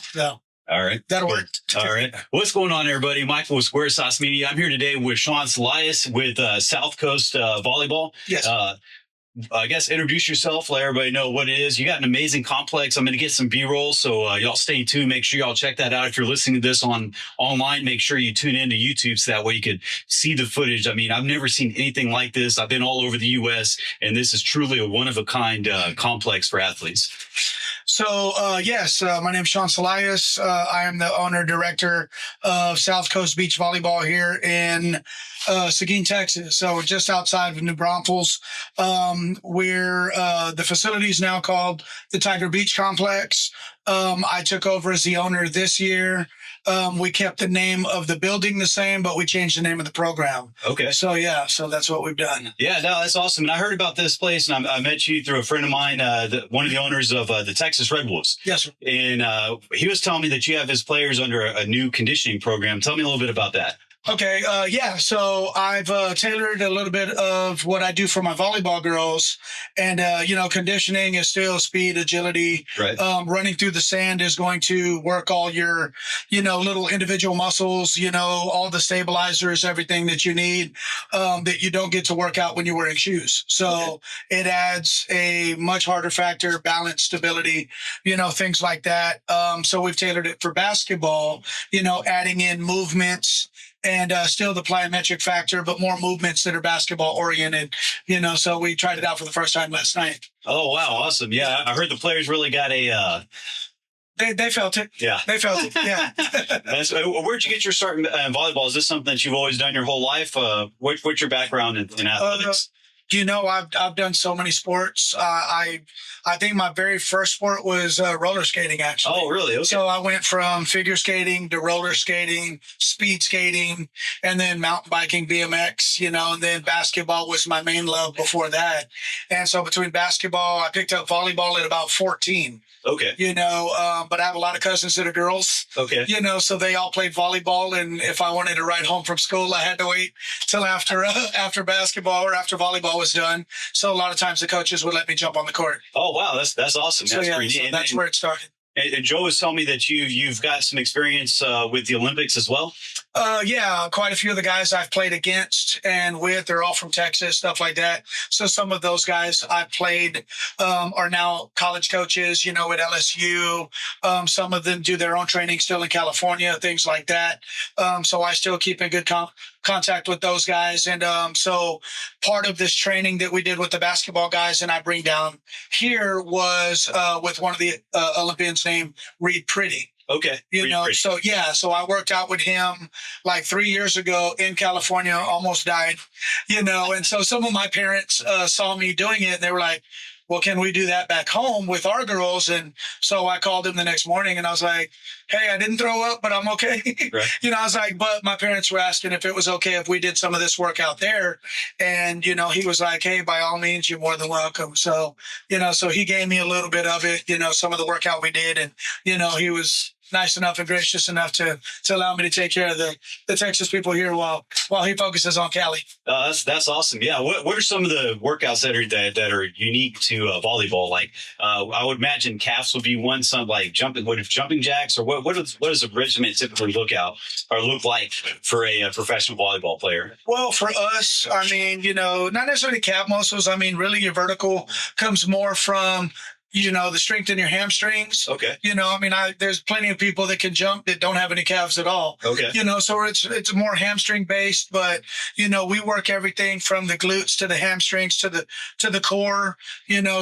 So all right. that'll work. All right. What's going on, everybody? Michael with Square Sauce Media. I'm here today with Sean Salais with South Coast Volleyball. Yes. I guess introduce yourself, let everybody know what it is. You got an amazing complex. I'm going to get some B-roll, so y'all stay tuned. Make sure y'all check that out. If you're listening to this online, make sure you tune into YouTube so that way you could see the footage. I mean, I've never seen anything like this. I've been all over the U.S., and this is truly a one-of-a-kind complex for athletes. So, yes, my name is Sean Salais. I am the owner director of South Coast Beach Volleyball here in Seguin, Texas. So just outside of New Braunfels. The facility is now called the Tiger Beach Complex. I took over as the owner this year. We kept the name of the building the same, but we changed the name of the program. Okay. So, yeah, so that's what we've done. Yeah, no, that's awesome. And I heard about this place, and I met you through a friend of mine, one of the owners of the Texas Red Wolves. Yes, sir. And he was telling me that you have his players under a new conditioning program. Tell me a little bit about that. Okay. Yeah. So I've tailored a little bit of what I do for my volleyball girls. And, conditioning is still speed, agility. Right. Running through the sand is going to work all your, little individual muscles, all the stabilizers, everything that you need that you don't get to work out when you're wearing shoes. So It adds a much harder factor, balance, stability, things like that. So we've tailored it for basketball, adding in movements, and still the plyometric factor, but more movements that are basketball oriented, so we tried it out for the first time last night. Oh, wow. Awesome. Yeah. I heard the players really got a, They felt it. Yeah. They felt it. Yeah. Where'd you get your start in volleyball? Is this something that you've always done your whole life? What's your background in athletics? I've done so many sports. I think my very first sport was roller skating, actually. Oh, really? Okay. So I went from figure skating to roller skating, speed skating, and then mountain biking, BMX, and then basketball was my main love before that. And so between basketball, I picked up volleyball at about 14. Okay. But I have a lot of cousins that are girls. Okay. So they all played volleyball, and if I wanted to ride home from school, I had to wait till after basketball or after volleyball was done. So a lot of times the coaches would let me jump on the court. Oh, wow. That's awesome. That's where it started. And Joe was telling me that you've got some experience with the Olympics as well. Yeah, quite a few of the guys I've played against and with, they're all from Texas, stuff like that. So some of those guys I've played are now college coaches, at LSU. Some of them do their own training still in California, things like that. So I still keep in good contact with those guys. And so part of this training that we did with the basketball guys and I bring down here was with one of the Olympians named Reed Pretty. Okay. So I worked out with him like 3 years ago in California, almost died, and so some of my parents saw me doing it and they were like, well, can we do that back home with our girls? And so I called him the next morning and I was like, hey, I didn't throw up, but I'm okay. Right. I was like, but my parents were asking if it was okay if we did some of this work out there. And, he was like, hey, by all means, you're more than welcome. So, so he gave me a little bit of it, some of the workout we did. And, he was nice enough and gracious enough to allow me to take care of the Texas people here while he focuses on Cali. That's awesome. Yeah. What are some of the workouts that are unique to volleyball? Like I would imagine calves would be one. Some like jumping jacks, or what does a regimen typically look like for a professional volleyball player? Well, for us, I mean, not necessarily calf muscles. I mean, really, your vertical comes more from the strength in your hamstrings. Okay. There's plenty of people that can jump that don't have any calves at all. Okay. So it's more hamstring based, but, we work everything from the glutes to the hamstrings to the core,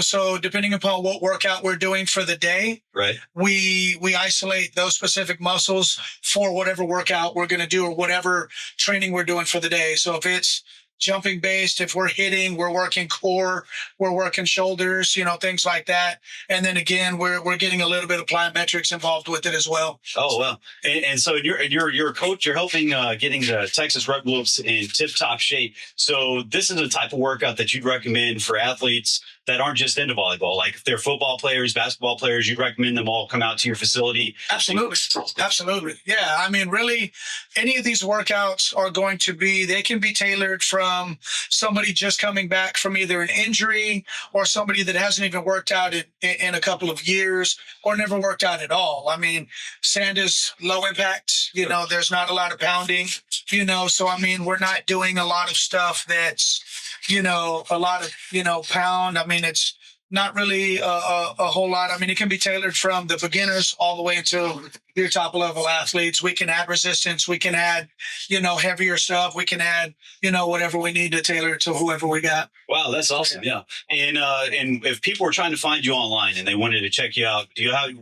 so depending upon what workout we're doing for the day, right, we isolate those specific muscles for whatever workout we're going to do or whatever training we're doing for the day. So if it's jumping based, if we're hitting, we're working core, we're working shoulders, things like that. And then again, we're getting a little bit of plyometrics involved with it as well. Oh, well. And so you're a coach, you're helping getting the Texas Red Wolves in tip top shape. So this is a type of workout that you'd recommend for athletes that aren't just into volleyball. Like if they're football players, basketball players, you'd recommend them all come out to your facility? Absolutely. Absolutely. Yeah. I mean, really, any of these workouts are going to be, they can be tailored from somebody just coming back from either an injury or somebody that hasn't even worked out in a couple of years or never worked out at all. I mean, sand is low impact, there's not a lot of pounding, so I mean, we're not doing a lot of stuff that's, a lot of, pound. I mean, it's not really a whole lot. I mean, it can be tailored from the beginners all the way until your top level athletes. We can add resistance. We can add, heavier stuff. We can add, whatever we need to tailor it to whoever we got. Wow, that's awesome. Yeah. And if people were trying to find you online and they wanted to check you out,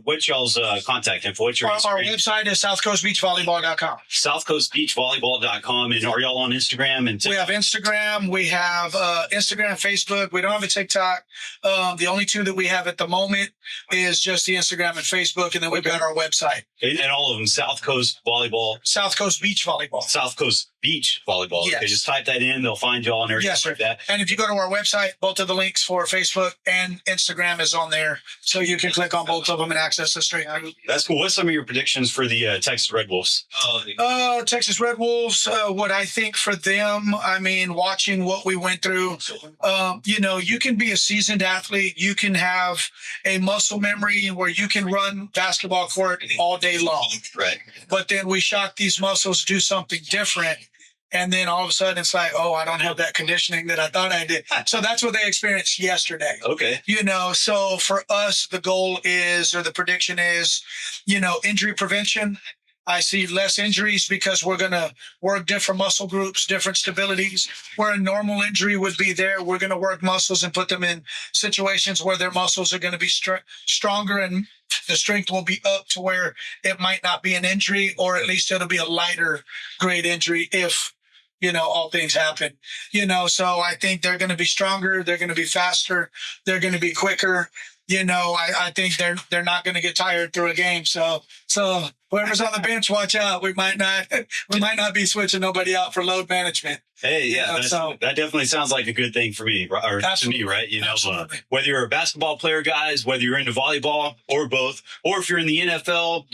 what's y'all's contact info? What's your our website is southcoastbeachvolleyball.com. Southcoastbeachvolleyball.com. And are y'all on Instagram? And we have Instagram. We have Instagram, Facebook. We don't have a TikTok. The only two that we have at the moment is just the Instagram and Facebook, and then we've got our website. And all of them, South Coast Volleyball. South Coast Beach Volleyball. South Coast Beach Volleyball. Yes. Okay, just type that in. They'll find y'all and everything like that. And if you go to our website, both of the links for Facebook and Instagram is on there. So you can click on both of them and access the straight route. That's cool. What's some of your predictions for the Texas Red Wolves? Texas Red Wolves, what I think for them, I mean, watching what we went through, you can be a seasoned athlete. You can have a muscle memory where you can run basketball court all day long. Right. But then we shock these muscles, do something different. And then all of a sudden it's like, oh, I don't have that conditioning that I thought I did. So that's what they experienced yesterday. Okay. So for us, the goal is, or the prediction is, injury prevention. I see less injuries because we're going to work different muscle groups, different stabilities. Where a normal injury would be there, we're going to work muscles and put them in situations where their muscles are going to be stronger and the strength will be up to where it might not be an injury, or at least it'll be a lighter grade injury if, all things happen, so I think they're going to be stronger. They're going to be faster. They're going to be quicker. I think they're not going to get tired through a game. So whoever's on the bench, watch out. We might not be switching nobody out for load management. Hey, yeah, that definitely sounds like a good thing for me, or to me, right? Whether you're a basketball player, guys, whether you're into volleyball or both, or if you're in the NFL,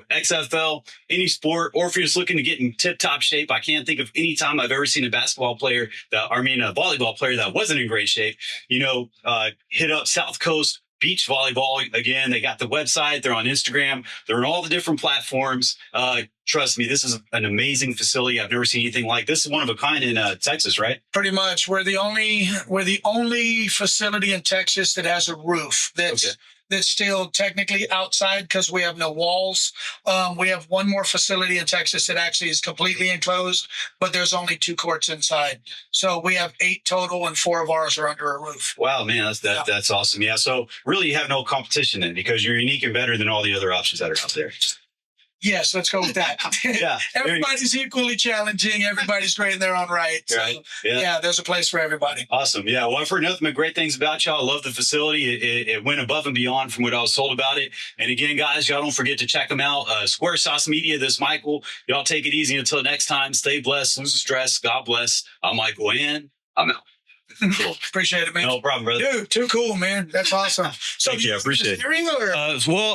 XFL, any sport, or if you're just looking to get in tip-top shape. I can't think of any time I've ever seen a volleyball player that wasn't in great shape. Hit up South Coast Beach Volleyball. Again, they got the website. They're on Instagram. They're on all the different platforms. Trust me, this is an amazing facility. I've never seen anything like this. Is one of a kind in Texas, right? Pretty much. We're the only facility in Texas that has a roof that's still technically outside because we have no walls. We have one more facility in Texas that actually is completely enclosed, but there's only 2 courts inside. So we have 8 total, and 4 of ours are under a roof. Wow, man, that's awesome. Yeah, so really you have no competition then because you're unique and better than all the other options that are out there. Yes, let's go with that. Yeah, everybody's equally challenging. Everybody's great in their own right. So, right. Yeah, there's a place for everybody. Awesome. Yeah, well, I've heard nothing but great things about y'all. I love the facility. It went above and beyond from what I was told about it. And again, guys, y'all don't forget to check them out. Square Sauce Media, this is Michael. Y'all take it easy until next time. Stay blessed, lose the stress. God bless. I'm Michael, and I'm out. Cool. Appreciate it, man. No problem, brother. Dude, too cool, man. That's awesome. So thank you. I appreciate it. Well,